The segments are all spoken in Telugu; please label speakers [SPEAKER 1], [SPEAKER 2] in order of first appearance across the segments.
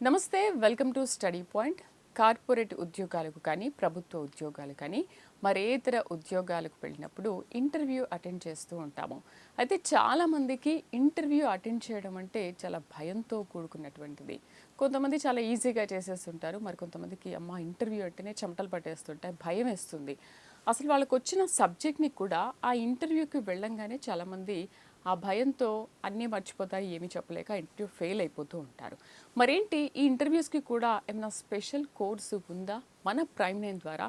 [SPEAKER 1] నమస్తే, welcome to study point. Corporate ఉద్యోగాలకు కానీ ప్రభుత్వ ఉద్యోగాలు కానీ మరే ఇతర ఉద్యోగాలకు వెళ్ళినప్పుడు ఇంటర్వ్యూ అటెండ్ చేస్తూ ఉంటాము. అయితే చాలామందికి ఇంటర్వ్యూ అటెండ్ చేయడం అంటే చాలా భయంతో కూడుకున్నటువంటిది. కొంతమంది చాలా ఈజీగా చేసేస్తుంటారు, మరి కొంతమందికి అమ్మ ఇంటర్వ్యూ అంటేనే చెమటలు పట్టేస్తుంటాయి, భయం వేస్తుంది. అసలు వాళ్ళకు వచ్చిన సబ్జెక్ట్ని కూడా ఆ ఇంటర్వ్యూకి వెళ్ళంగానే చాలామంది ఆ భయంతో అన్నీ మర్చిపోతాయి, ఏమీ చెప్పలేక ఇంటర్వ్యూ ఫెయిల్ అయిపోతూ ఉంటారు. మరేంటి ఈ ఇంటర్వ్యూస్కి కూడా ఏమైనా స్పెషల్ కోర్సు ఉందా? మన ప్రైమ్9 ద్వారా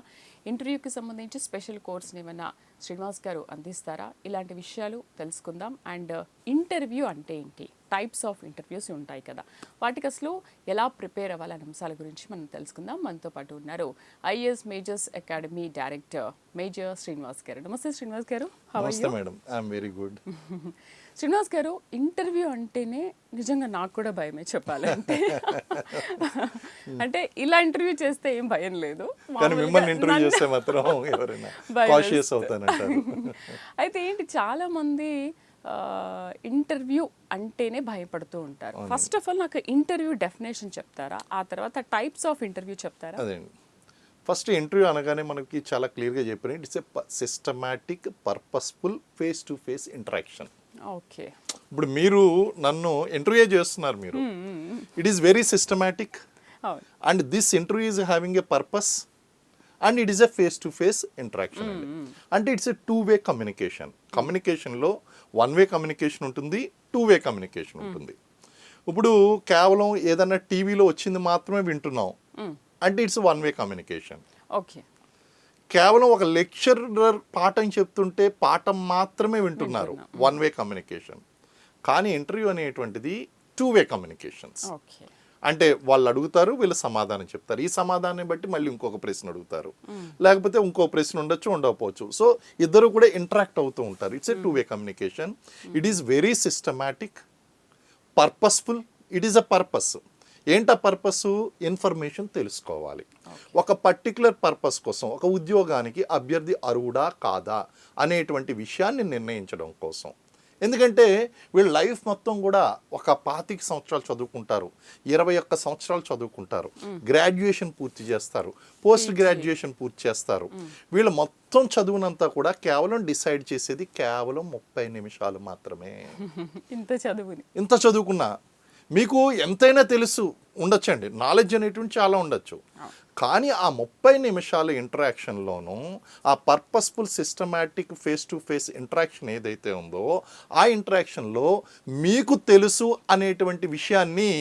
[SPEAKER 1] ఇంటర్వ్యూకి సంబంధించి స్పెషల్ కోర్స్ని ఏమైనా శ్రీనివాస్ గారు అందిస్తారా? ఇలాంటి విషయాలు తెలుసుకుందాం. అండ్ ఇంటర్వ్యూ అంటే ఏంటి, టైప్స్ ఆఫ్ ఇంటర్వ్యూస్ ఉంటాయి కదా, వాటికి అసలు ఎలా ప్రిపేర్ అవ్వాలనే అంశాల గురించి మనం తెలుసుకుందాం. మనతో పాటు ఉన్నారు IAS Majors Academy director major Srinivas garu. నమస్తే శ్రీనివాస్ గారు.
[SPEAKER 2] నమస్తే madam, I'm very good.
[SPEAKER 1] Srinivas garu, interview అంటేనే నిజంగా నాకు కూడా భయమే చెప్పాలంటే. అంటే ఇలా ఇంటర్వ్యూ చేస్తే ఏం భయం లేదు,
[SPEAKER 2] కానీ మిమ్మల్ని ఇంటర్వ్యూ చేస్తే మాత్రం ఎవరైనా కాషియస్ అవుతానంటారు.
[SPEAKER 1] అయితే ఏంటి, చాలా మంది ఇంటర్వ్యూ అంటేనే భయపడుతూ ఉంటారు. ఫస్ట్ ఆఫ్ ఆల్ నాకు ఇంటర్వ్యూ డెఫినేషన్ చెప్తారా, ఆ తర్వాత టైప్స్ ఆఫ్ ఇంటర్వ్యూ చెప్తారా?
[SPEAKER 2] అదేండి, ఫస్ట్ ఇంటర్వ్యూ అనగానే మనకి చాలా క్లియర్గా చెప్పారు, it's a systematic purposeful face to face interaction.
[SPEAKER 1] Okay,
[SPEAKER 2] ఇప్పుడు మీరు నన్ను ఇంటర్వ్యూ చేస్తున్నారు, మీరు it is very systematic and this interview is having a purpose and it is a face to face interaction అండి. అంటే ఇట్స్ ఎ 2-వే కమ్యూనికేషన్. కమ్యూనికేషన్లో 1-వే కమ్యూనికేషన్ ఉంటుంది, 2-వే కమ్యూనికేషన్ ఉంటుంది. ఇప్పుడు కేవలం ఏదన్నా టీవీలో వచ్చింది మాత్రమే వింటున్నాం అంటే ఇట్స్ 1-వే కమ్యూనికేషన్.
[SPEAKER 1] ఓకే,
[SPEAKER 2] కేవలం ఒక లెక్చరర్ పాఠం చెప్తుంటే పాఠం మాత్రమే వింటున్నారు, 1-వే కమ్యూనికేషన్. కానీ ఇంటర్వ్యూ అనేటువంటిది 2-వే కమ్యూనికేషన్స్. అంటే వాళ్ళు అడుగుతారు, వీళ్ళు సమాధానం చెప్తారు, ఈ సమాధానం బట్టి మళ్ళీ ఇంకొక ప్రశ్న అడుగుతారు, లేకపోతే ఇంకో ప్రశ్న ఉండొచ్చు, ఉండకపోవచ్చు. సో ఇద్దరు కూడా ఇంటరాక్ట్ అవుతూ ఉంటారు. It's a two way communication. It is very systematic, purposeful. It is a purpose. ఏంటా పర్పస్? ఇన్ఫర్మేషన్ తెలుసుకోవాలి. ఒక పర్టికులర్ పర్పస్ కోసం, ఒక ఉద్యోగానికి అభ్యర్థి అర్హుడా కాదా అనేటువంటి విషయాన్ని నిర్ణయించడం కోసం. ఎందుకంటే వీళ్ళ లైఫ్ మొత్తం కూడా ఒక 25 సంవత్సరాలు చదువుకుంటారు, 21 సంవత్సరాలు చదువుకుంటారు, గ్రాడ్యుయేషన్ పూర్తి చేస్తారు, పోస్ట్ గ్రాడ్యుయేషన్ పూర్తి చేస్తారు. వీళ్ళ మొత్తం చదువునంతా కూడా కేవలం డిసైడ్ చేసేది కేవలం 30 నిమిషాలు మాత్రమే. ఇంత చదువుకున్నా మీకు ఎంతైనా తెలుసు ఉండొచ్చండి, నాలెడ్జ్ అనేటువంటి చాలా ఉండొచ్చు, కానీ ఆ 30 నిమిషాల ఇంటరాక్షన్లోనూ ఆ purposeful systematic face to face interaction ఏదైతే ఉందో ఆ ఇంటరాక్షన్లో మీకు తెలుసు అనేటువంటి విషయాన్ని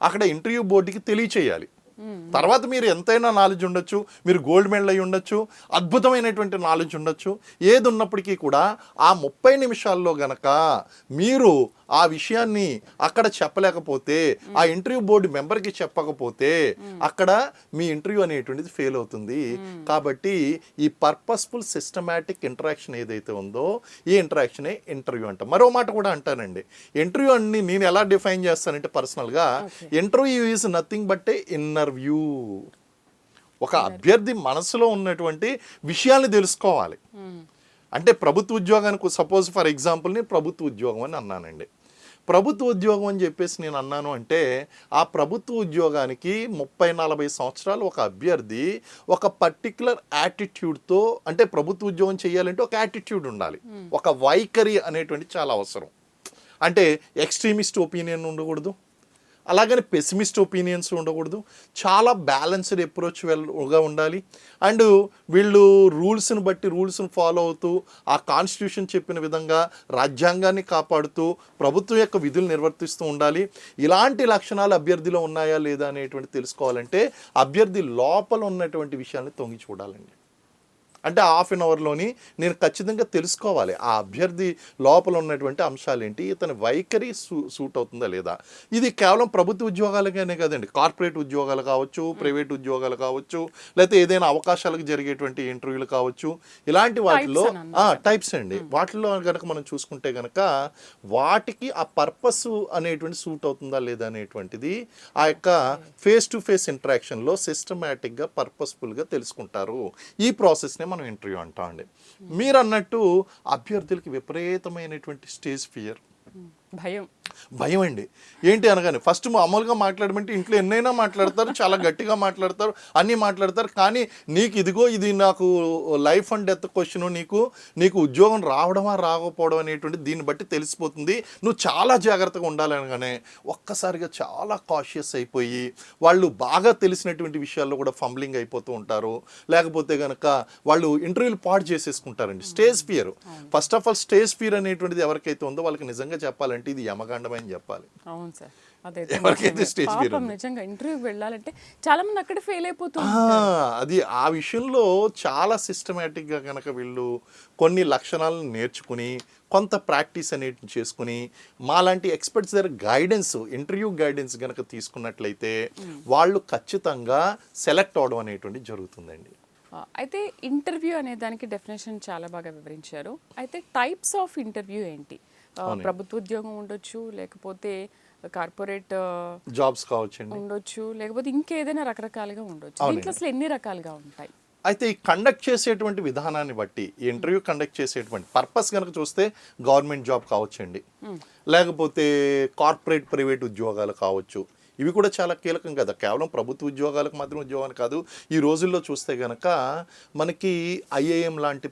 [SPEAKER 2] అక్కడ ఇంటర్వ్యూ బోర్డుకి తెలియచేయాలి. తర్వాత మీరు ఎంతైనా నాలెడ్జ్ ఉండొచ్చు, మీరు గోల్డ్ మెడల్ అయి ఉండొచ్చు, అద్భుతమైనటువంటి నాలెడ్జ్ ఉండొచ్చు, ఏది ఉన్నప్పటికీ కూడా ఆ 30 నిమిషాల్లో గనక మీరు ఆ విషయాన్ని అక్కడ చెప్పలేకపోతే, ఆ ఇంటర్వ్యూ బోర్డు మెంబర్కి చెప్పకపోతే అక్కడ మీ ఇంటర్వ్యూ అనేటువంటిది ఫెయిల్ అవుతుంది. కాబట్టి ఈ పర్పస్ఫుల్ సిస్టమాటిక్ ఇంటరాక్షన్ ఏదైతే ఉందో ఈ ఇంటరాక్షనే ఇంటర్వ్యూ అంటాం. మరో మాట కూడా అంటానండి, ఇంటర్వ్యూ అన్ని నేను ఎలా డిఫైన్ చేస్తానంటే పర్సనల్గా, ఇంటర్వ్యూ ఈజ్ నథింగ్ బట్ ఏ ఇన్నర్వ్యూ. ఒక అభ్యర్థి మనసులో ఉన్నటువంటి విషయాన్ని తెలుసుకోవాలి. అంటే ప్రభుత్వ ఉద్యోగానికి సపోజ్ ఫర్ ఎగ్జాంపుల్ నేను ప్రభుత్వ ఉద్యోగం అని అన్నానండి. ప్రభుత్వ ఉద్యోగం అని చెప్పేసి నేను అన్నాను అంటే ఆ ప్రభుత్వ ఉద్యోగానికి 30-40 సంవత్సరాలు ఒక అభ్యర్థి ఒక పర్టికులర్ యాటిట్యూడ్తో, అంటే ప్రభుత్వ ఉద్యోగం చేయాలంటే ఒక యాటిట్యూడ్ ఉండాలి, ఒక వైఖరి అనేటువంటి చాలా అవసరం. అంటే ఎక్స్ట్రీమిస్ట్ ఒపీనియన్ ఉండకూడదు, అలాగని పెసిమిస్ట్ ఒపీనియన్స్ ఉండకూడదు, చాలా బ్యాలెన్స్డ్ అప్రోచ్గా ఉండాలి. అండ్ వీళ్ళు రూల్స్ని బట్టి రూల్స్ని ఫాలో అవుతూ ఆ కాన్స్టిట్యూషన్ చెప్పిన విధంగా రాజ్యాంగాన్ని కాపాడుతూ ప్రభుత్వం యొక్క విధులు నిర్వర్తిస్తూ ఉండాలి. ఇలాంటి లక్షణాలు అభ్యర్థిలో ఉన్నాయా లేదా అనేటువంటి తెలుసుకోవాలంటే అభ్యర్థి లోపల ఉన్నటువంటి విషయాన్ని తొంగి చూడాలండి. అంటే హాఫ్ అన్ అవర్లోని నేను ఖచ్చితంగా తెలుసుకోవాలి ఆ అభ్యర్థి లోపల ఉన్నటువంటి అంశాలు ఏంటి, ఇతని వైఖరి సూట్ అవుతుందా లేదా. ఇది కేవలం ప్రభుత్వ ఉద్యోగాలకనే కదండి, కార్పొరేట్ ఉద్యోగాలు కావచ్చు, ప్రైవేట్ ఉద్యోగాలు కావచ్చు, లేకపోతే ఏదైనా అవకాశాలకు జరిగేటువంటి ఇంటర్వ్యూలు కావచ్చు, ఇలాంటి వాటిలో టైప్స్ అండి. వాటిలో కనుక మనం చూసుకుంటే కనుక వాటికి ఆ పర్పస్ అనేటువంటి సూట్ అవుతుందా లేదా అనేటువంటిది ఆ యొక్క ఫేస్ టు ఫేస్ ఇంటరాక్షన్లో సిస్టమాటిక్గా పర్పస్ఫుల్గా తెలుసుకుంటారు. ఈ ప్రాసెస్నే మనం ఇంటర్వ్యూ అంటాం అండి. మీరు అన్నట్టు అభ్యర్థులకి విపరీతమైనటువంటి స్టేజ్ ఫియర్,
[SPEAKER 1] భయం.
[SPEAKER 2] భయం అండి. ఏంటి అనగానే ఫస్ట్ మామూలుగా మాట్లాడమంటే ఇంట్లో ఎన్నైనా మాట్లాడతారు, చాలా గట్టిగా మాట్లాడతారు, అన్నీ మాట్లాడతారు. కానీ నీకు ఇదిగో ఇది నాకు లైఫ్ అండ్ డెత్ క్వశ్చన్, నీకు ఉద్యోగం రావడమా రాకపోవడం అనేటువంటి దీన్ని బట్టి తెలిసిపోతుంది, నువ్వు చాలా జాగ్రత్తగా ఉండాలి అనగానే ఒక్కసారిగా చాలా కాషియస్ అయిపోయి వాళ్ళు బాగా తెలిసినటువంటి విషయాల్లో కూడా ఫంబ్లింగ్ అయిపోతూ ఉంటారు. లేకపోతే కనుక వాళ్ళు ఇంటర్వ్యూలు పాడు చేసేసుకుంటారండి. Stage fear, first of all stage fear అనేటువంటిది ఎవరికైతే ఉందో వాళ్ళకి నిజంగా చెప్పాలంటే ఇది యమగండమని చెప్పాలి.
[SPEAKER 1] అవును సార్,
[SPEAKER 2] ఎవరికైతే స్టేజ్ ఫియర్
[SPEAKER 1] నిజంగా ఇంటర్వ్యూకి వెళ్ళాలంటే చాలా మంది అక్కడ ఫెయిల్ అయిపోతుంది.
[SPEAKER 2] అది ఆ విషయంలో చాలా సిస్టమేటిక్గా కనుక వీళ్ళు కొన్ని లక్షణాలను నేర్చుకుని కొంత ప్రాక్టీస్ అనేది చేసుకుని మాలాంటి ఎక్స్పర్ట్స్ దగ్గర గైడెన్స్, ఇంటర్వ్యూ గైడెన్స్ కనుక తీసుకున్నట్లయితే వాళ్ళు ఖచ్చితంగా సెలెక్ట్ అవడం అనేటువంటి జరుగుతుందండి.
[SPEAKER 1] అయితే ఇంటర్వ్యూ అనే దానికి డెఫినేషన్ చాలా బాగా వివరించారు. అయితే టైప్స్ ఆఫ్ ఇంటర్వ్యూ ఏంటి? ప్రభుత్వ ఉద్యోగం ఉండొచ్చు, లేకపోతే కార్పొరేట్
[SPEAKER 2] జాబ్స్ కావచ్చండి,
[SPEAKER 1] ఉండొచ్చు, లేకపోతే ఇంకేదైనా రకరకాలుగా ఉండొచ్చు. దీంట్లో అసలు ఎన్ని రకాలుగా ఉంటాయి?
[SPEAKER 2] అయితే ఈ కండక్ట్ చేసేటువంటి విధానాన్ని బట్టి, ఈ ఇంటర్వ్యూ కండక్ట్ చేసేటువంటి పర్పస్ కనుక చూస్తే గవర్నమెంట్ జాబ్ కావచ్చండి, లేకపోతే కార్పొరేట్ ప్రైవేట్ ఉద్యోగాలు కావచ్చు. ఇవి కూడా చాలా కీలకం కదా, కేవలం ప్రభుత్వ ఉద్యోగాలకు మాత్రం ఉద్యోగాలు కాదు. ఈ రోజుల్లో చూస్తే కనుక మనకి ఐఐఎం లాంటి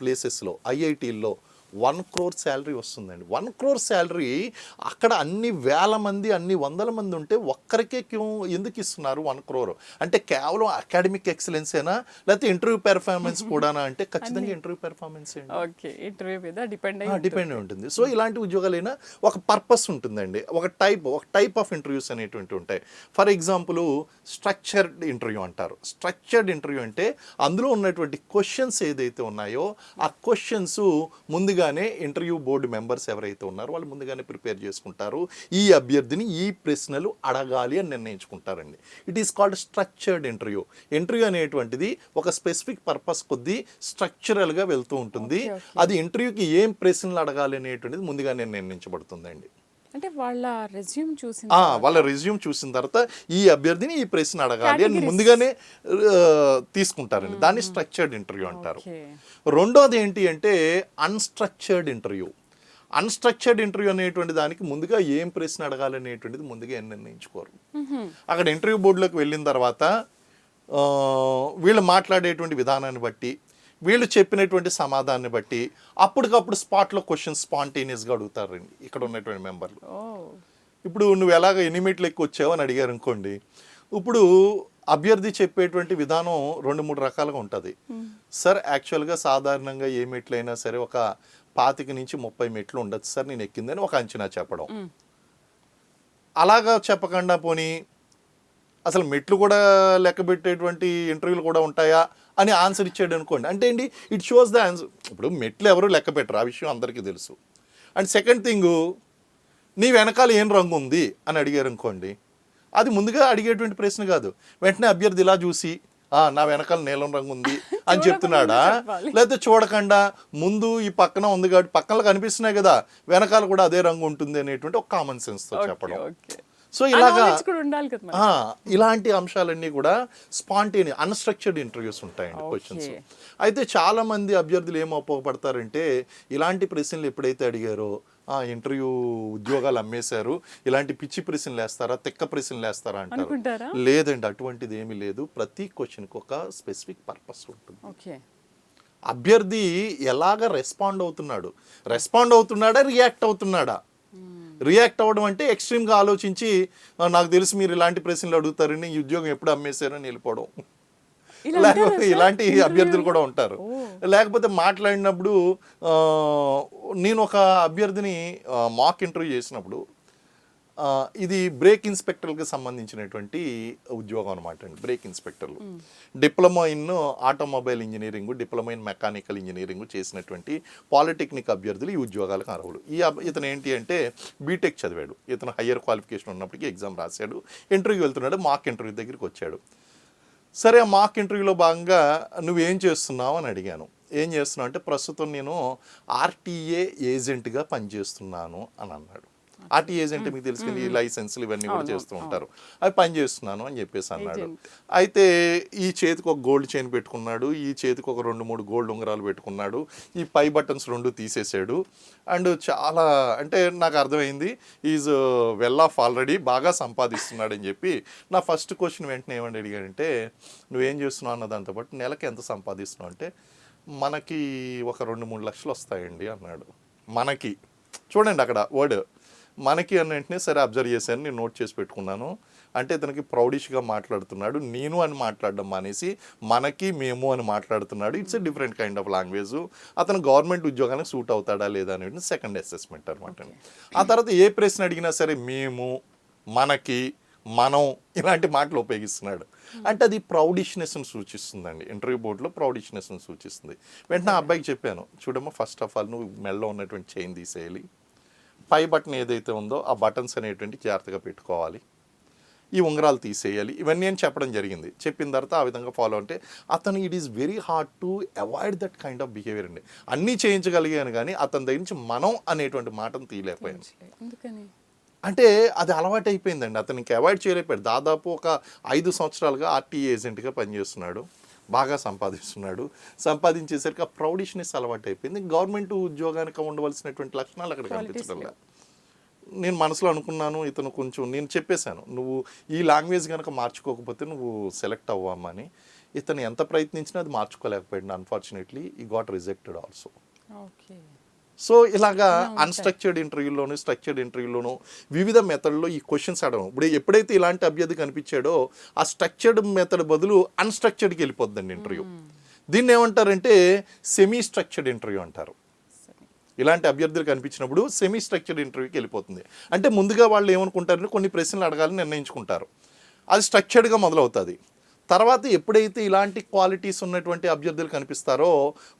[SPEAKER 2] ప్లేసెస్లో, ఐఐటీల్లో 1 crore శాలరీ వస్తుందండి. 1 crore శాలరీ అక్కడ అన్ని వేల మంది, అన్ని వందల మంది ఉంటే ఒక్కరికే ఎందుకు ఇస్తున్నారు 1 crore? అంటే కేవలం అకాడమిక్ ఎక్సలెన్స్ ఏనా, లేకపోతే ఇంటర్వ్యూ పెర్ఫార్మెన్స్ కూడానా అంటే ఖచ్చితంగా ఇంటర్వ్యూ పెర్ఫార్మెన్స్
[SPEAKER 1] ఇంటర్వ్యూ మీద
[SPEAKER 2] డిపెండ్ ఉంటుంది. సో ఇలాంటి ఉద్యోగాలైనా ఒక పర్పస్ ఉంటుందండి, ఒక టైప్ ఆఫ్ ఇంటర్వ్యూస్ అనేటువంటి ఉంటాయి. ఫర్ ఎగ్జాంపుల్ స్ట్రక్చర్డ్ ఇంటర్వ్యూ అంటారు. స్ట్రక్చర్డ్ ఇంటర్వ్యూ అంటే అందులో ఉన్నటువంటి క్వశ్చన్స్ ఏదైతే ఉన్నాయో ఆ క్వశ్చన్స్ ముందుగానే ఇంటర్వ్యూ బోర్డు మెంబర్స్ ఎవరైతే ఉన్నారో వాళ్ళు ముందుగానే ప్రిపేర్ చేసుకుంటారు. ఈ అభ్యర్థిని ఈ ప్రశ్నలు అడగాలి అని నిర్ణయించుకుంటారండి. It is called structured interview. Interview అనేటువంటిది ఒక స్పెసిఫిక్ పర్పస్ కొద్దీ స్ట్రక్చరల్గా వెళ్తూ ఉంటుంది. అది ఇంటర్వ్యూకి ఏం ప్రశ్నలు అడగాలి అనేటువంటిది ముందుగానే నిర్ణయించబడుతుందండి.
[SPEAKER 1] అంటే వాళ్ళ రెజ్యూమ్
[SPEAKER 2] చూసిన తర్వాత ఈ అభ్యర్థిని ఈ ప్రశ్న అడగాలి అని ముందుగానే తీసుకుంటారండి. దాన్ని స్ట్రక్చర్డ్ ఇంటర్వ్యూ అంటారు. రెండోది ఏంటి అంటే అన్స్ట్రక్చర్డ్ ఇంటర్వ్యూ. అన్స్ట్రక్చర్డ్ ఇంటర్వ్యూ అనేటువంటి దానికి ముందుగా ఏం ప్రశ్న అడగాలి అనేటువంటిది ముందుగా నిర్ణయించుకోరు. అక్కడ ఇంటర్వ్యూ బోర్డులోకి వెళ్ళిన తర్వాత వీళ్ళు మాట్లాడేటువంటి విధానాన్ని బట్టి, వీళ్ళు చెప్పినటువంటి సమాధానాన్ని బట్టి అప్పటికప్పుడు స్పాట్లో క్వశ్చన్స్ స్పాంటేనియస్గా అడుగుతారండి ఇక్కడ ఉన్నటువంటి మెంబర్లు. ఇప్పుడు నువ్వు ఎలాగ ఎన్ని మెట్లు ఎక్కువ వచ్చావు అని అడిగారు అనుకోండి, ఇప్పుడు అభ్యర్థి చెప్పేటువంటి విధానం 2-3 రకాలుగా ఉంటుంది. సార్ యాక్చువల్గా సాధారణంగా ఏ మెట్లు అయినా సరే ఒక 25 నుంచి 30 మెట్లు ఉండొచ్చు సార్, నేను ఎక్కిందని ఒక అంచనా చెప్పడం. అలాగా చెప్పకుండా పోనీ అసలు మెట్లు కూడా లెక్క పెట్టేటువంటి ఇంటర్వ్యూలు కూడా ఉంటాయా అని ఆన్సర్ ఇచ్చాడు అనుకోండి, అంటే ఏంటి, ఇట్ షోస్ ద ఆన్సర్. ఇప్పుడు మెట్లు ఎవరు లెక్క పెట్టరు, ఆ విషయం అందరికీ తెలుసు. అండ్ సెకండ్ థింగ్, నీ వెనకాల ఏం రంగు ఉంది అని అడిగారు అనుకోండి, అది ముందుగా అడిగేటువంటి ప్రశ్న కాదు. వెంటనే అభ్యర్థి ఇలా చూసి నా వెనకాల నీలం రంగు ఉంది అని చెప్తున్నాడా, లేకపోతే చూడకుండా ముందు ఈ పక్కన ఉంది కాబట్టి పక్కన కనిపిస్తున్నాయి కదా వెనకాల కూడా అదే రంగు ఉంటుంది అనేటువంటి ఒక కామన్ సెన్స్తో చెప్పడం. సో ఇలాగా ఇలాంటి అంశాలన్నీ కూడా స్పాంటేనియస్ అన్స్ట్రక్చర్డ్ ఇంటర్వ్యూస్ ఉంటాయండి, క్వశ్చన్స్. అయితే చాలా మంది అభ్యర్థులు ఏం ఉపయోగపడతారంటే ఇలాంటి ప్రశ్నలు ఎప్పుడైతే అడిగారో ఇంటర్వ్యూ ఉద్యోగాలు అమ్మేశారు, ఇలాంటి పిచ్చి ప్రశ్నలు వేస్తారా, తిక్క ప్రశ్నలు వేస్తారా అంటారు. లేదండి, అటువంటిది ఏమీ లేదు. ప్రతి క్వశ్చన్కి ఒక స్పెసిఫిక్ పర్పస్ ఉంటుంది. అభ్యర్థి ఎలాగ రెస్పాండ్ అవుతున్నాడా రియాక్ట్ అవుతున్నాడా. రియాక్ట్ అవ్వడం అంటే ఎక్స్ట్రీమ్గా ఆలోచించి నాకు తెలిసి మీరు ఇలాంటి ప్రశ్నలు అడుగుతారని ఈ ఉద్యోగం ఎప్పుడు అమ్మేశారని వెళ్ళిపోవడం, లేకపోతే ఇలాంటి అభ్యర్థులు కూడా ఉంటారు. లేకపోతే మాట్లాడినప్పుడు నేను ఒక అభ్యర్థిని మాక్ ఇంటర్వ్యూ చేసినప్పుడు, ఇది బ్రేక్ ఇన్స్పెక్టర్కి సంబంధించినటువంటి ఉద్యోగం అనమాట అండి. బ్రేక్ ఇన్స్పెక్టర్లు diploma in automobile engineering, diploma in mechanical engineering చేసినటువంటి పాలిటెక్నిక్ అభ్యర్థులు ఈ ఉద్యోగాలకు అర్హులు. ఇతను ఏంటి అంటే బీటెక్ చదివాడు, ఇతను హయ్యర్ క్వాలిఫికేషన్ ఉన్నప్పటికీ ఎగ్జామ్ రాశాడు, ఇంటర్వ్యూ వెళ్తున్నాడు, మాక్ ఇంటర్వ్యూ దగ్గరికి వచ్చాడు. సరే, ఆ మాక్ ఇంటర్వ్యూలో భాగంగా నువ్వేం చేస్తున్నావు అని అడిగాను. ఏం చేస్తున్నావు అంటే ప్రస్తుతం నేను ఆర్టీఏ ఏజెంట్గా పనిచేస్తున్నాను అని అన్నాడు. ఆర్టీ ఏజెంట్ మీకు తెలిసింది లైసెన్స్లు ఇవన్నీ కూడా చేస్తూ ఉంటారు. అవి పని చేస్తున్నాను అని చెప్పేసి అన్నాడు. అయితే ఈ చేతికి ఒక గోల్డ్ చైన్ పెట్టుకున్నాడు, ఈ చేతికి ఒక 2-3 గోల్డ్ ఉంగరాలు పెట్టుకున్నాడు, ఈ పై బటన్స్ 2 తీసేసాడు. అండ్ చాలా అంటే నాకు అర్థమైంది ఈజ్ వెల్ ఆఫ్ ఆల్రెడీ, బాగా సంపాదిస్తున్నాడు అని చెప్పి నా ఫస్ట్ క్వశ్చన్ వెంటనే ఏమని అడిగాడంటే నువ్వేం చేస్తున్నావు అన్న దాంతో పాటు నెలకి ఎంత సంపాదిస్తున్నావు అంటే మనకి ఒక 2-3 లక్షలు వస్తాయండి అన్నాడు. మనకి చూడండి అక్కడ వర్డ్ మనకి అని వెంటనే సరే అబ్జర్వ్ చేశాను, నేను నోట్ చేసి పెట్టుకున్నాను. అంటే ఇతనికి ప్రౌడిష్గా మాట్లాడుతున్నాడు, నేను అని మాట్లాడడం మానేసి మనకి మేము అని మాట్లాడుతున్నాడు. It's a different kind of language. అతను గవర్నమెంట్ ఉద్యోగానికి సూట్ అవుతాడా లేదా అనేది సెకండ్ అసెస్మెంట్ అనమాట. ఆ తర్వాత ఏ ప్రశ్న అడిగినా సరే మేము, మనకి, మనం ఇలాంటి మాటలు ఉపయోగిస్తున్నాడు. అంటే అది ప్రౌడిష్నెస్ని సూచిస్తుందండి. ఇంటర్వ్యూ బోర్డులో ప్రౌడిష్నెస్ని సూచిస్తుంది. వెంటనే ఆ అబ్బాయికి చెప్పాను, చూడమ్మా ఫస్ట్ ఆఫ్ ఆల్ నువ్వు మెడలో ఉన్నటువంటి చైన్ తీసేయాలి, పై బటన్ ఏదైతే ఉందో ఆ బటన్స్ అనేటువంటి జాగ్రత్తగా పెట్టుకోవాలి, ఈ ఉంగరాలు తీసేయాలి, ఇవన్నీ అని చెప్పడం జరిగింది. చెప్పిన తర్వాత ఆ విధంగా ఫాలో అంటే అతను it is very hard to avoid that kind of behaviour అండి. అన్నీ చేయించగలిగాను కానీ అతని దగ్గర నుంచి మనం అనేటువంటి మాటను తీయలేకపోయాను. అంటే అది అలవాటు అయిపోయిందండి, అతనికి అవాయిడ్ చేయలేకపోయాడు. దాదాపు ఒక 5 సంవత్సరాలుగా ఆర్టీఏ ఏజెంట్గా పనిచేస్తున్నాడు, బాగా సంపాదిస్తున్నాడు. సంపాదించేసరికి ఆ ప్రౌడిష్నెస్ అలవాటు అయిపోయింది. గవర్నమెంట్ ఉద్యోగానికి ఉండవలసినటువంటి లక్షణాలు అక్కడ కనిపించడం లేదు. నేను మనసులో అనుకున్నాను ఇతను కొంచెం, నేను చెప్పేశాను నువ్వు ఈ లాంగ్వేజ్ కనుక మార్చుకోకపోతే నువ్వు సెలెక్ట్ అవ్వమని. ఇతను ఎంత ప్రయత్నించినా అది మార్చుకోలేకపోయాడు. అన్ఫార్చునేట్లీ ఈ గాట్ రిజెక్టెడ్ ఆల్సో. సో ఇలాగా అన్స్ట్రక్చర్డ్ ఇంటర్వ్యూలోను స్ట్రక్చర్డ్ ఇంటర్వ్యూలోను వివిధ మెథడ్లో ఈ క్వశ్చన్స్ అడగడం. ఇప్పుడు ఎప్పుడైతే ఇలాంటి అభ్యర్థి కనిపించాడో ఆ స్ట్రక్చర్డ్ మెథడ్ బదులు అన్స్ట్రక్చర్డ్కి వెళ్ళిపోద్దండి ఇంటర్వ్యూ. దీన్ని ఏమంటారంటే సెమీ స్ట్రక్చర్డ్ ఇంటర్వ్యూ అంటారు. ఇలాంటి అభ్యర్థులు కనిపించినప్పుడు సెమీ స్ట్రక్చర్డ్ ఇంటర్వ్యూకి వెళ్ళిపోతుంది. అంటే ముందుగా వాళ్ళు ఏమనుకుంటారంటే కొన్ని ప్రశ్నలు అడగాలని నిర్ణయించుకుంటారు, అది స్ట్రక్చర్డ్గా మొదలవుతుంది. తర్వాత ఎప్పుడైతే ఇలాంటి క్వాలిటీస్ ఉన్నటువంటి అభ్యర్థులు కనిపిస్తారో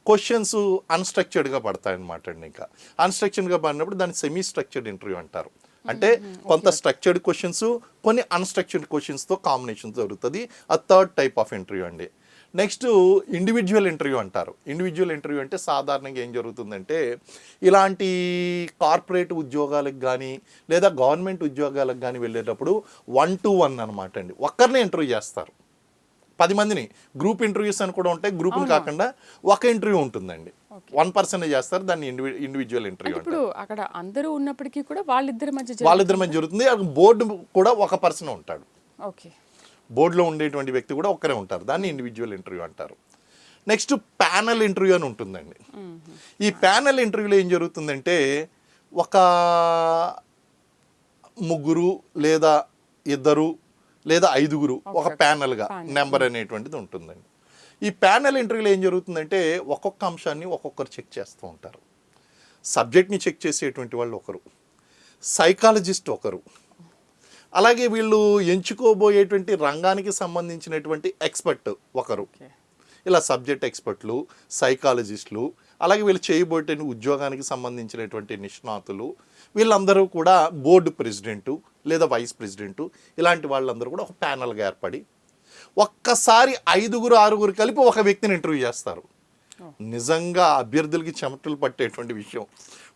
[SPEAKER 2] క్వశ్చన్స్ అన్స్ట్రక్చర్డ్గా పడతాయన్నమాట అండి. ఇంకా అన్స్ట్రక్చర్డ్గా పడినప్పుడు దాన్ని సెమీ స్ట్రక్చర్డ్ ఇంటర్వ్యూ అంటారు. అంటే కొంత స్ట్రక్చర్డ్ క్వశ్చన్స్, కొన్ని అన్స్ట్రక్చర్డ్ క్వశ్చన్స్తో కాంబినేషన్ జరుగుతుంది. ఆ థర్డ్ టైప్ ఆఫ్ ఇంటర్వ్యూ అండి. నెక్స్ట్ ఇండివిజువల్ ఇంటర్వ్యూ అంటారు. ఇండివిజువల్ ఇంటర్వ్యూ అంటే సాధారణంగా ఏం జరుగుతుందంటే ఇలాంటి కార్పొరేట్ ఉద్యోగాలకు కానీ లేదా గవర్నమెంట్ ఉద్యోగాలకు కానీ వెళ్ళేటప్పుడు 1-to-1 అనమాట అండి. ఒక్కరినే ఇంటర్వ్యూ చేస్తారు. 10 మందిని గ్రూప్ ఇంటర్వ్యూస్ అని కూడా ఉంటాయి. గ్రూపులు కాకుండా ఒక ఇంటర్వ్యూ ఉంటుందండి. 1 పర్సన్ చేస్తారు, దాన్ని ఇండివిజువల్ ఇంటర్వ్యూ అంటారు.
[SPEAKER 1] అక్కడ అందరూ ఉన్నప్పటికీ కూడా వాళ్ళిద్దరి మధ్య
[SPEAKER 2] జరుగుతుంది. బోర్డు కూడా ఒక పర్సన్ ఉంటాడు.
[SPEAKER 1] ఓకే,
[SPEAKER 2] బోర్డులో ఉండేటువంటి వ్యక్తి కూడా ఒక్కరే ఉంటారు, దాన్ని ఇండివిజువల్ ఇంటర్వ్యూ అంటారు. నెక్స్ట్ ప్యానల్ ఇంటర్వ్యూ అని ఉంటుందండి. ఈ ప్యానల్ ఇంటర్వ్యూలో ఏం జరుగుతుందంటే ఒక 3 లేదా 2 లేదా 5 ఒక ప్యానల్గా నెంబర్ అనేటువంటిది ఉంటుందండి. ఈ ప్యానల్ ఇంటర్వ్యూలో ఏం జరుగుతుందంటే ఒక్కొక్క అంశాన్ని ఒక్కొక్కరు చెక్ చేస్తూ ఉంటారు. సబ్జెక్ట్ని చెక్ చేసేటువంటి వాళ్ళు ఒకరు, సైకాలజిస్ట్ ఒకరు, అలాగే వీళ్ళు ఎంచుకోబోయేటువంటి రంగానికి సంబంధించినటువంటి ఎక్స్పర్ట్ ఒకరు. ఇలా సబ్జెక్ట్ ఎక్స్పర్ట్లు, సైకాలజిస్టులు, అలాగే వీళ్ళు చేయబోయే ఉద్యోగానికి సంబంధించినటువంటి నిష్ణాతులు, వీళ్ళందరూ కూడా బోర్డు ప్రెసిడెంటు లేదా వైస్ ప్రెసిడెంటు, ఇలాంటి వాళ్ళందరూ కూడా ఒక ప్యానల్గా ఏర్పడి ఒక్కసారి 5-6 కలిపి ఒక వ్యక్తిని ఇంటర్వ్యూ చేస్తారు. నిజంగా అభ్యర్థులకి చెమటలు పట్టేటువంటి విషయం.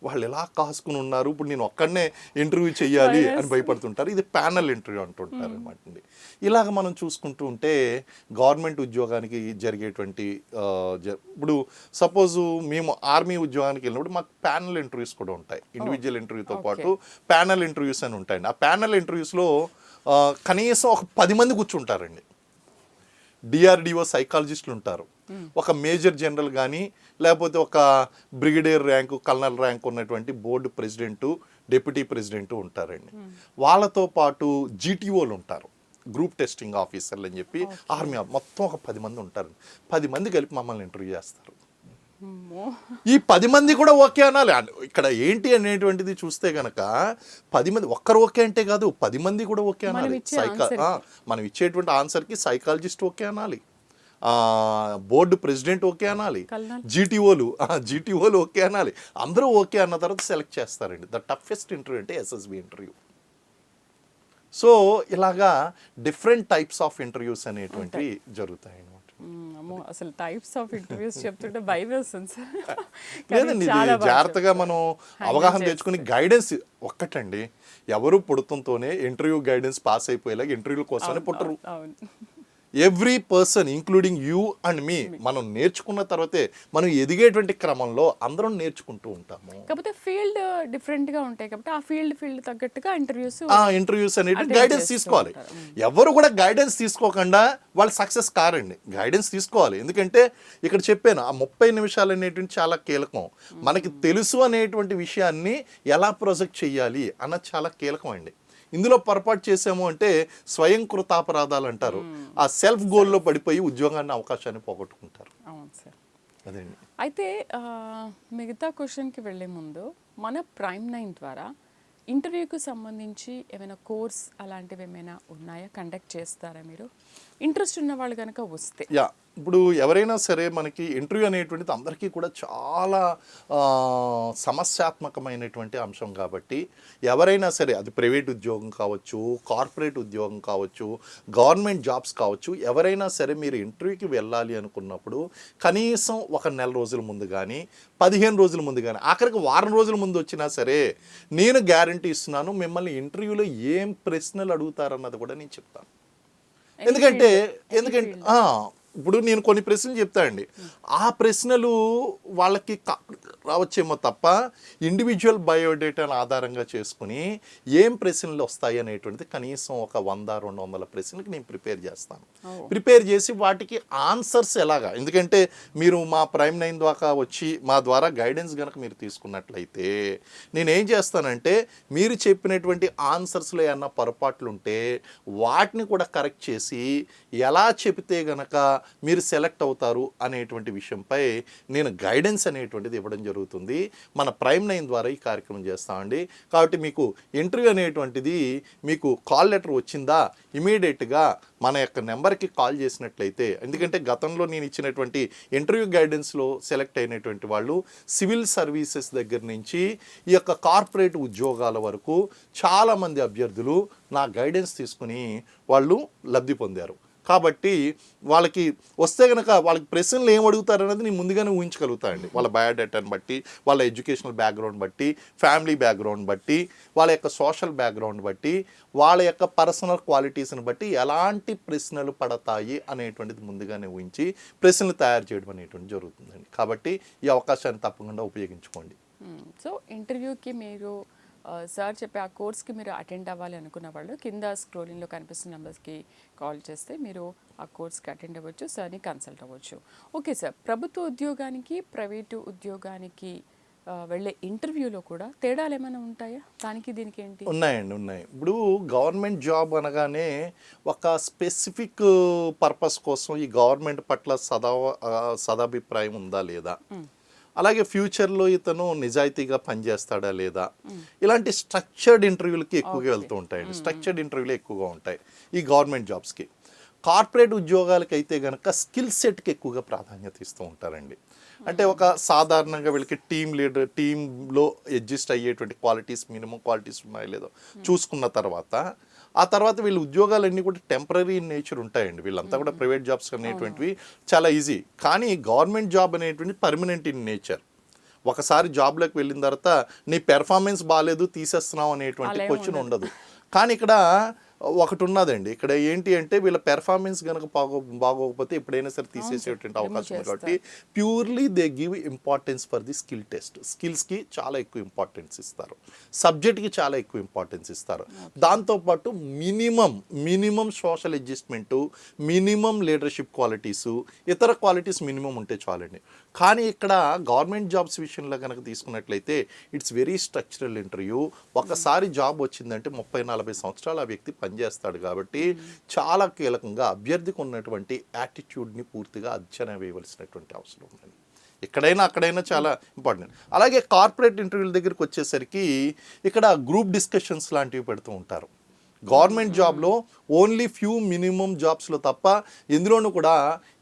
[SPEAKER 2] వాళ్ళు ఎలా కాసుకుని ఉన్నారు, ఇప్పుడు నేను ఒక్కడనే ఇంటర్వ్యూ చేయాలి అని భయపడుతుంటారు. ఇది ప్యానల్ ఇంటర్వ్యూ అంటుంటారు అనమాట అండి. ఇలాగ మనం చూసుకుంటూ ఉంటే గవర్నమెంట్ ఉద్యోగానికి జరిగేటువంటి ఇప్పుడు సపోజు మేము ఆర్మీ ఉద్యోగానికి వెళ్ళినప్పుడు మాకు ప్యానల్ ఇంటర్వ్యూస్ కూడా ఉంటాయి. ఇండివిజువల్ ఇంటర్వ్యూతో పాటు ప్యానల్ ఇంటర్వ్యూస్ అని ఉంటాయండి. ఆ ప్యానల్ ఇంటర్వ్యూస్లో కనీసం ఒక 10 మంది కూర్చుంటారండి. డిఆర్డిఓ సైకాలజిస్టులు ఉంటారు, ఒక మేజర్ జనరల్ కానీ లేకపోతే ఒక బ్రిగేడియర్ ర్యాంకు, కల్నల్ ర్యాంక్ ఉన్నటువంటి బోర్డు ప్రెసిడెంటు, డిప్యూటీ ప్రెసిడెంటు ఉంటారండి. వాళ్ళతో పాటు జీటీఓలు ఉంటారు, గ్రూప్ టెస్టింగ్ ఆఫీసర్లు అని చెప్పి ఆర్మీ, మొత్తం ఒక 10 మంది ఉంటారు. 10 మంది కలిపి మమ్మల్ని ఇంటర్వ్యూ చేస్తారు. ఈ 10 మంది కూడా ఓకే అనాలి. ఇక్కడ ఏంటి అనేటువంటిది చూస్తే కనుక 10 మంది ఒక్కరు ఓకే అంటే కాదు, 10 మంది కూడా ఓకే అనాలి. మనం ఇచ్చేటువంటి ఆన్సర్కి సైకాలజిస్ట్ ఓకే అనాలి, బోర్డు ప్రెసిడెంట్ ఓకే అనాలి, జీటీఓలు ఓకే అనాలి. అందరూ ఓకే అన్న తర్వాత సెలెక్ట్ చేస్తారండి. ద టఫెస్ట్ ఇంటర్వ్యూ అంటే ఎస్ఎస్బి ఇంటర్వ్యూ. సో ఇలాగా డిఫరెంట్ టైప్స్ ఆఫ్ ఇంటర్వ్యూస్ అనేటువంటివి జరుగుతాయి అన్నమాట.
[SPEAKER 1] అమ్మో అసలు టైప్స్ ఆఫ్ ఇంటర్వ్యూస్ చెప్తుంటే భయం వేస్తుంది సార్.
[SPEAKER 2] లేదండి, ఇది జాగ్రత్తగా మనం అవగాహన తెచ్చుకుని గైడెన్స్ ఒక్కటండి. ఎవరు పుడుతుంతోనే ఇంటర్వ్యూ గైడెన్స్ పాస్ అయిపోయేలాగా ఇంటర్వ్యూల కోసమే పుట్టరు.
[SPEAKER 1] అవును.
[SPEAKER 2] Every person including you and me మనం నేర్చుకున్న తర్వాతే మనం ఎదిగేటువంటి క్రమంలో అందరం నేర్చుకుంటూ ఉంటాము.
[SPEAKER 1] కాకపోతే ఫీల్డ్ డిఫరెంట్ గా ఉంటాయి కాబట్టి ఆ ఫీల్డ్ తగ్గట్టుగా
[SPEAKER 2] ఇంటర్వ్యూస్ అనేవి గైడెన్స్ తీసుకోవాలి. ఎవరు కూడా గైడెన్స్ తీసుకోకుండా వాళ్ళు సక్సెస్ కారండి. గైడెన్స్ తీసుకోవాలి. ఎందుకంటే ఇక్కడ చెప్పాను ఆ 30 నిమిషాలు అనేటువంటి చాలా కీలకం. మనకి తెలుసు అనేటువంటి విషయాన్ని ఎలా ప్రొజెక్ట్ చేయాలి అన్నది చాలా కీలకం అండి. ఇందులో పొరపాటు చేసాము అంటే స్వయం కృతాపరాధాలు అంటారు. ఆ సెల్ఫ్ గోల్లో పడిపోయి ఉద్యోగాన్ని అవకాశాన్ని పోగొట్టుకుంటారు.
[SPEAKER 1] అవును సార్.
[SPEAKER 2] అదేండి.
[SPEAKER 1] అయితే మిగతా క్వశ్చన్కి వెళ్ళే ముందు మన Prime9 ద్వారా ఇంటర్వ్యూకి సంబంధించి ఏమైనా కోర్స్ అలాంటివి ఏమైనా ఉన్నాయా? కండక్ట్ చేస్తారా మీరు? ఇంట్రెస్ట్ ఉన్న వాళ్ళు కనుక వస్తే.
[SPEAKER 2] ఇప్పుడు ఎవరైనా సరే మనకి ఇంటర్వ్యూ అనేటువంటిది అందరికీ కూడా చాలా సమస్యాత్మకమైనటువంటి అంశం కాబట్టి ఎవరైనా సరే అది ప్రైవేట్ ఉద్యోగం కావచ్చు, కార్పొరేట్ ఉద్యోగం కావచ్చు, గవర్నమెంట్ జాబ్స్ కావచ్చు, ఎవరైనా సరే మీరు ఇంటర్వ్యూకి వెళ్ళాలి అనుకున్నప్పుడు కనీసం 1 నెల రోజుల ముందు కానీ 15 రోజుల ముందు కానీ ఆఖరికి వారం రోజుల ముందు వచ్చినా సరే నేను గ్యారంటీ ఇస్తున్నాను మిమ్మల్ని ఇంటర్వ్యూలో ఏం ప్రశ్నలు అడుగుతారన్నది కూడా నేను చెప్తాను. ఎందుకంటే ఇప్పుడు నేను కొన్ని ప్రశ్నలు చెప్తానండి. ఆ ప్రశ్నలు వాళ్ళకి రావచ్చేమో తప్ప ఇండివిజువల్ బయోడేటాను ఆధారంగా చేసుకుని ఏం ప్రశ్నలు వస్తాయి అనేటువంటిది కనీసం ఒక 100-200 ప్రశ్నలకి నేను ప్రిపేర్ చేస్తాను. ప్రిపేర్ చేసి వాటికి ఆన్సర్స్ ఎలాగా, ఎందుకంటే మీరు మా Prime9 ద్వారా వచ్చి మా ద్వారా గైడెన్స్ కనుక మీరు తీసుకున్నట్లయితే నేనేం చేస్తానంటే మీరు చెప్పినటువంటి ఆన్సర్స్లో ఏమన్నా పొరపాట్లు ఉంటే వాటిని కూడా కరెక్ట్ చేసి ఎలా చెబితే గనక మీరు సెలెక్ట్ అవుతారు అనేటువంటి విషయంపై నేను గైడెన్స్ అనేటువంటిది ఇవ్వడం జరుగుతుంది. మన Prime9 ద్వారా ఈ కార్యక్రమం చేస్తామండి. కాబట్టి మీకు ఇంటర్వ్యూ అనేటువంటిది మీకు కాల్ లెటర్ వచ్చిందా ఇమీడియట్గా మన యొక్క నెంబర్కి కాల్ చేసినట్లయితే, ఎందుకంటే గతంలో నేను ఇచ్చినటువంటి ఇంటర్వ్యూ గైడెన్స్లో సెలెక్ట్ అయినటువంటి వాళ్ళు సివిల్ సర్వీసెస్ దగ్గర నుంచి ఈ యొక్క కార్పొరేట్ ఉద్యోగాల వరకు చాలామంది అభ్యర్థులు నా గైడెన్స్ తీసుకుని వాళ్ళు లబ్ధి పొందారు. కాబట్టి వాళ్ళకి వస్తే కనుక వాళ్ళకి ప్రశ్నలు ఏం అడుగుతారనేది నేను ముందుగానే ఊహించగలుగుతానండి. వాళ్ళ బయోడేటాని బట్టి, వాళ్ళ ఎడ్యుకేషనల్ బ్యాక్గ్రౌండ్ బట్టి, ఫ్యామిలీ బ్యాక్గ్రౌండ్ బట్టి, వాళ్ళ యొక్క సోషల్ బ్యాక్గ్రౌండ్ బట్టి, వాళ్ళ యొక్క పర్సనల్ క్వాలిటీస్ని బట్టి ఎలాంటి ప్రశ్నలు పడతాయి అనేటువంటిది ముందుగానే ఊహించి ప్రశ్నలు తయారు చేయడం అనేటువంటి జరుగుతుందండి. కాబట్టి ఈ అవకాశాన్ని తప్పకుండా ఉపయోగించుకోండి.
[SPEAKER 1] సో ఇంటర్వ్యూకి మీరు సార్ చెప్పే ఆ కోర్స్కి మీరు అటెండ్ అవ్వాలి అనుకున్న వాళ్ళు కింద స్క్రోలింగ్లో కనిపిస్తున్న నెంబర్స్కి కాల్ చేస్తే మీరు ఆ కోర్స్కి అటెండ్ అవ్వచ్చు, సార్ని కన్సల్ట్ అవ్వచ్చు. ఓకే సార్, ప్రభుత్వ ఉద్యోగానికి ప్రైవేటు ఉద్యోగానికి వెళ్ళే ఇంటర్వ్యూలో కూడా తేడాలు ఏమైనా ఉంటాయా? దానికి దీనికి ఏంటి?
[SPEAKER 2] ఉన్నాయి. ఇప్పుడు గవర్నమెంట్ జాబ్ అనగానే ఒక స్పెసిఫిక్ పర్పస్ కోసం ఈ గవర్నమెంట్ పట్ల సదాభిప్రాయం ఉందా లేదా, అలాగే ఫ్యూచర్లో ఇతను నిజాయితీగా పనిచేస్తాడా లేదా, ఇలాంటి స్ట్రక్చర్డ్ ఇంటర్వ్యూలకి ఎక్కువగా వెళ్తూ ఉంటాయండి. స్ట్రక్చర్డ్ ఇంటర్వ్యూలు ఎక్కువగా ఉంటాయి ఈ గవర్నమెంట్ జాబ్స్కి. కార్పొరేట్ ఉద్యోగాలకి అయితే కనుక స్కిల్ సెట్కి ఎక్కువగా ప్రాధాన్యత ఇస్తూ ఉంటారండి. అంటే ఒక సాధారణంగా వీళ్ళకి టీంలో అడ్జస్ట్ అయ్యేటువంటి క్వాలిటీస్, మినిమం క్వాలిటీస్ ఉన్నాయో లేదో చూసుకున్న తర్వాత ఆ తర్వాత వీళ్ళ ఉద్యోగాలన్నీ కూడా టెంపరీ ఇన్ నేచర్ ఉంటాయండి. వీళ్ళంతా కూడా ప్రైవేట్ జాబ్స్ అనేటువంటివి చాలా ఈజీ. కానీ గవర్నమెంట్ జాబ్ అనేటువంటి పర్మనెంట్ ఇన్ నేచర్. ఒకసారి జాబ్లోకి వెళ్ళిన తర్వాత నీ పెర్ఫార్మెన్స్ బాగాలేదు తీసేస్తున్నావు అనేటువంటి క్వశ్చన్ ఉండదు. కానీ ఇక్కడ ఒకటి ఉన్నదండి, ఇక్కడ ఏంటి అంటే వీళ్ళ పెర్ఫార్మెన్స్ కనుక బాగోకపోతే ఎప్పుడైనా సరే తీసేసేటువంటి అవకాశం ఉంది. కాబట్టి purely they give importance for the skill test. స్కిల్స్కి చాలా ఎక్కువ ఇంపార్టెన్స్ ఇస్తారు, సబ్జెక్ట్కి చాలా ఎక్కువ ఇంపార్టెన్స్ ఇస్తారు. దాంతోపాటు minimum social adjustment, minimum leadership qualities, ఇతర క్వాలిటీస్ మినిమం ఉంటే చాలండి. కానీ ఇక్కడ గవర్నమెంట్ జాబ్స్ విషయంలో కనుక తీసుకున్నట్లయితే ఇట్స్ వెరీ స్ట్రక్చరల్ ఇంటర్వ్యూ. ఒకసారి జాబ్ వచ్చిందంటే 30-40 సంవత్సరాలు ఆ వ్యక్తి పనిచేస్తాడు. కాబట్టి చాలా కీలకంగా అభ్యర్థికి ఉన్నటువంటి యాటిట్యూడ్ని పూర్తిగా అంచనా వేయవలసినటువంటి అవసరం ఉందండి. ఎక్కడైనా అక్కడైనా చాలా ఇంపార్టెంట్. అలాగే కార్పొరేట్ ఇంటర్వ్యూల దగ్గరికి వచ్చేసరికి ఇక్కడ గ్రూప్ డిస్కషన్స్ లాంటివి పెడుతూ ఉంటారు. గవర్నమెంట్ జాబ్లో ఓన్లీ ఫ్యూ మినిమం జాబ్స్లో తప్ప ఎందులోనూ కూడా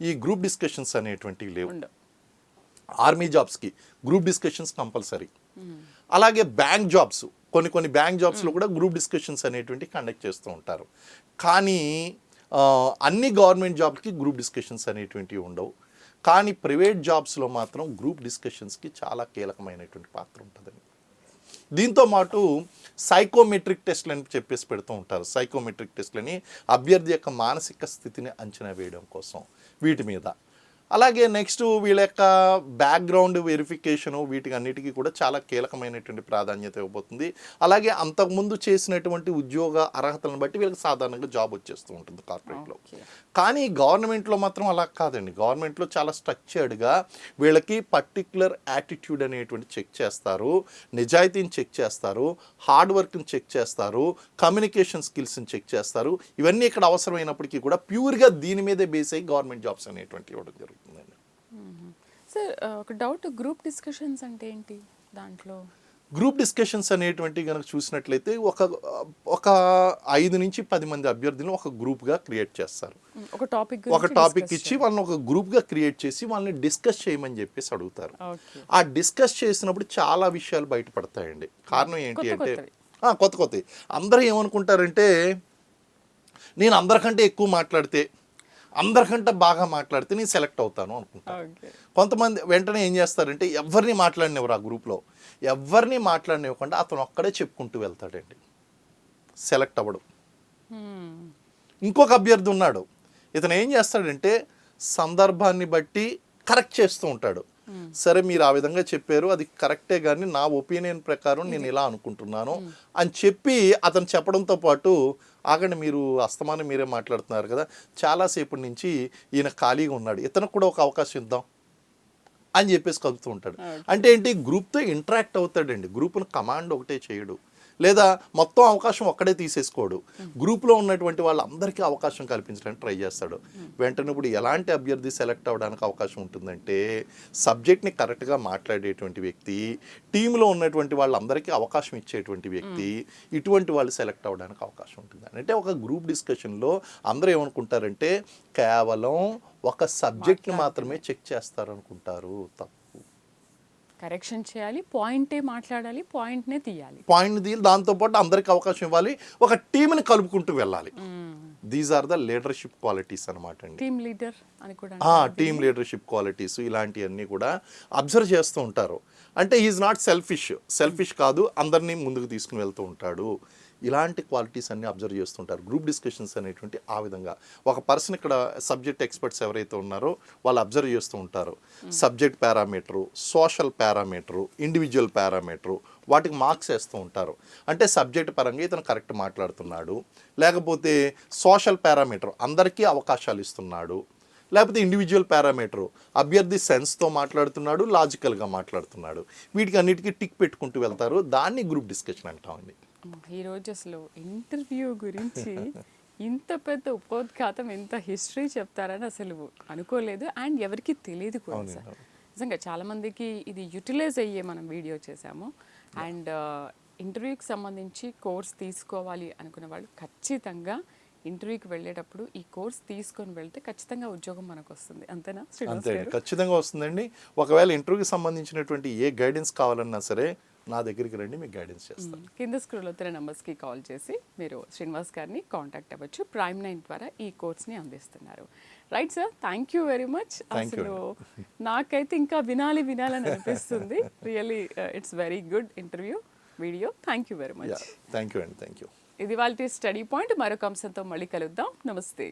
[SPEAKER 2] ఈ గ్రూప్ డిస్కషన్స్ అనేటువంటివి లేవు. ఆర్మీ జాబ్స్కి గ్రూప్ డిస్కషన్స్ కంపల్సరీ. అలాగే బ్యాంక్ జాబ్స్, కొన్ని బ్యాంక్ జాబ్స్లో కూడా గ్రూప్ డిస్కషన్స్ అనేటువంటి కండక్ట్ చేస్తూ ఉంటారు. కానీ అన్ని గవర్నమెంట్ జాబ్స్కి గ్రూప్ డిస్కషన్స్ అనేటువంటివి ఉండవు, కానీ ప్రైవేట్ జాబ్స్లో మాత్రం గ్రూప్ డిస్కషన్స్కి చాలా కీలకమైనటువంటి పాత్ర ఉంటుందండి. దీంతో పాటు సైకోమెట్రిక్ టెస్ట్లు అని చెప్పేసి పెడుతూ ఉంటారు. సైకోమెట్రిక్ టెస్ట్లని అభ్యర్థి యొక్క మానసిక స్థితిని అంచనా వేయడం కోసం వీటి మీద. అలాగే నెక్స్ట్ వీళ్ళ యొక్క బ్యాక్గ్రౌండ్ వెరిఫికేషను వీటికి అన్నిటికీ కూడా చాలా కీలకమైనటువంటి ప్రాధాన్యత ఇవ్వబోతుంది. అలాగే అంతకుముందు చేసినటువంటి ఉద్యోగ అర్హతలను బట్టి వీళ్ళకి సాధారణంగా జాబ్ వచ్చేస్తూ ఉంటుంది కార్పొరేట్లో. కానీ గవర్నమెంట్లో మాత్రం అలా కాదండి. గవర్నమెంట్లో చాలా స్ట్రక్చర్డ్గా వీళ్ళకి పర్టిక్యులర్ యాటిట్యూడ్ అనేటువంటి చెక్ చేస్తారు, నిజాయితీని చెక్ చేస్తారు, హార్డ్ వర్క్ని చెక్ చేస్తారు, కమ్యూనికేషన్ స్కిల్స్ని చెక్ చేస్తారు. ఇవన్నీ ఇక్కడ అవసరమైనప్పటికీ కూడా ప్యూర్గా దీని మీదే బేస్ అయ్యి గవర్నమెంట్ జాబ్స్ అనేటువంటి ఇవ్వడం జరుగుతుంది.
[SPEAKER 1] సార్ ఒక డౌట్, గ్రూప్ డిస్కషన్స్ అంటే ఏంటి? దాంట్లో
[SPEAKER 2] గ్రూప్ డిస్కషన్స్ అనేటువంటి కనుక చూసినట్లయితే ఒక 5 నుంచి 10 మంది అభ్యర్థులను ఒక గ్రూప్గా క్రియేట్ చేస్తారు. ఒక టాపిక్ ఇచ్చి వాళ్ళని ఒక గ్రూప్గా క్రియేట్ చేసి వాళ్ళని డిస్కస్ చేయమని చెప్పేసి అడుగుతారు. ఆ డిస్కస్ చేసినప్పుడు చాలా విషయాలు బయటపడతాయండి. కారణం ఏంటి అంటే కొత్త అందరూ ఏమనుకుంటారంటే నేను అందరికంటే ఎక్కువ మాట్లాడితే, అందరికంటే బాగా మాట్లాడితే నేను సెలెక్ట్ అవుతాను అనుకుంటాను. కొంతమంది వెంటనే ఏం చేస్తారంటే ఎవరిని మాట్లాడినవారు ఆ గ్రూప్లో ఎవరిని మాట్లాడినివ్వకుండా అతను ఒక్కడే చెప్పుకుంటూ వెళ్తాడండి, సెలెక్ట్ అవ్వడం. ఇంకొక అభ్యర్థి ఉన్నాడు, ఇతను ఏం చేస్తాడంటే సందర్భాన్ని బట్టి కరెక్ట్ చేస్తూ ఉంటాడు. సరే మీరు ఆ విధంగా చెప్పారు, అది కరెక్టే, కానీ నా ఒపీనియన్ ప్రకారం నేను ఇలా అనుకుంటున్నాను అని చెప్పి అతను చెప్పడంతో పాటు ఆగండి మీరు అస్తమానం మీరే మాట్లాడుతున్నారు కదా, చాలాసేపటి నుంచి ఈయన ఖాళీగా ఉన్నాడు, ఇతనికి కూడా ఒక అవకాశం ఇద్దాం అని చెప్పేసి కలుపుతూ ఉంటాడు. అంటే ఏంటి, గ్రూప్తో ఇంటరాక్ట్ అవుతాడండి. గ్రూప్ను కమాండ్ ఒకటే చేయడు, లేదా మొత్తం అవకాశం ఒక్కడే తీసేసుకోడు. గ్రూప్లో ఉన్నటువంటి వాళ్ళందరికీ అవకాశం కల్పించడానికి ట్రై చేస్తాడు. వెంటనే ఇప్పుడు ఎలాంటి అభ్యర్థి సెలెక్ట్ అవ్వడానికి అవకాశం ఉంటుందంటే సబ్జెక్ట్ని కరెక్ట్గా మాట్లాడేటువంటి వ్యక్తి, టీంలో ఉన్నటువంటి వాళ్ళందరికీ అవకాశం ఇచ్చేటువంటి వ్యక్తి, ఇటువంటి వాళ్ళు సెలెక్ట్ అవ్వడానికి అవకాశం ఉంటుంది. అంటే ఒక గ్రూప్ డిస్కషన్లో అందరూ ఏమనుకుంటారంటే కేవలం ఒక సబ్జెక్ట్ని మాత్రమే చెక్ చేస్తారనుకుంటారు. తప్పు.
[SPEAKER 1] కరెక్షన్ చేయాలి, పాయింటే మాట్లాడాలి, పాయింట్ని తీయాలి,
[SPEAKER 2] దాంతోపాటు అందరికి అవకాశం ఇవ్వాలి, ఒక టీంని కలుపుకుంటూ వెళ్ళాలి. These are the leadership qualities అనమాట అండి.
[SPEAKER 1] టీమ్ లీడర్ అని కూడా,
[SPEAKER 2] టీమ్ లీడర్షిప్ క్వాలిటీస్ ఇలాంటివన్నీ కూడా అబ్జర్వ్ చేస్తూ ఉంటారు. అంటే ఈజ్ నాట్ సెల్ఫిష్ కాదు, అందరినీ ముందుకు తీసుకుని వెళ్తూ ఉంటాడు. ఇలాంటి క్వాలిటీస్ అన్ని అబ్జర్వ్ చేస్తుంటారు. గ్రూప్ డిస్కషన్స్ అనేటువంటి ఆ విధంగా ఒక పర్సన్, ఇక్కడ సబ్జెక్ట్ ఎక్స్పర్ట్స్ ఎవరైతే ఉన్నారో వాళ్ళు అబ్జర్వ్ చేస్తూ ఉంటారు. Subject parameter, social parameter, individual parameter, వాటికి మార్క్స్ వేస్తూ ఉంటారు. అంటే సబ్జెక్ట్ పరంగా ఇతను కరెక్ట్ మాట్లాడుతున్నాడు, లేకపోతే సోషల్ పారామీటర్ అందరికీ అవకాశాలు ఇస్తున్నాడు, లేకపోతే ఇండివిజువల్ పారామీటరు అభ్యర్థి సెన్స్తో మాట్లాడుతున్నాడు, లాజికల్గా మాట్లాడుతున్నాడు. వీటికి అన్నిటికీ టిక్ పెట్టుకుంటూ వెళ్తారు. దాన్ని గ్రూప్ డిస్కషన్ అంటామండి.
[SPEAKER 1] ఈరోజు అసలు ఇంటర్వ్యూ గురించి ఇంత పెద్ద ఉపోద్ఘాతం, ఇంత హిస్టరీ చెప్తారని అసలు అనుకోలేదు, అండ్ ఎవరికి తెలియదు కూడా సార్. నిజంగా చాలామందికి ఇది యూటిలైజ్ అయ్యే మనం వీడియో చేసాము. అండ్ ఇంటర్వ్యూకి సంబంధించి కోర్స్ తీసుకోవాలి అనుకునే వాళ్ళు ఖచ్చితంగా ఇంటర్వ్యూకి వెళ్ళేటప్పుడు ఈ కోర్స్ తీసుకొని వెళ్తే ఖచ్చితంగా ఉద్యోగం మనకు వస్తుంది. అంతేనా?
[SPEAKER 2] అంతే, ఖచ్చితంగా వస్తుందండి. ఒకవేళ ఇంటర్వ్యూకి సంబంధించినటువంటి ఏ గైడెన్స్ కావాలన్నా సరే నా దగ్గరికి రండి, మీకు గైడెన్స్ చేస్తాను.
[SPEAKER 1] కింద స్క్రోల్ అవుతున్న నెంబర్స్కి కాల్ చేసి మీరు శ్రీనివాస్ గారిని కాంటాక్ట్ అవ్వచ్చు. Prime9 ద్వారా ఈ కోర్స్ని అందిస్తున్నారు. Right sir, thank you very much. అసలు నాకైతే ఇంకా వినాలని అనిపిస్తుంది. Really it's very good interview video. Thank you very much.
[SPEAKER 2] Thank you అండి. Thank you.
[SPEAKER 1] ఇది వాళ్ళ స్టడీ పాయింట్. మరొక అంశంతో మళ్ళీ కలుద్దాం. నమస్తే.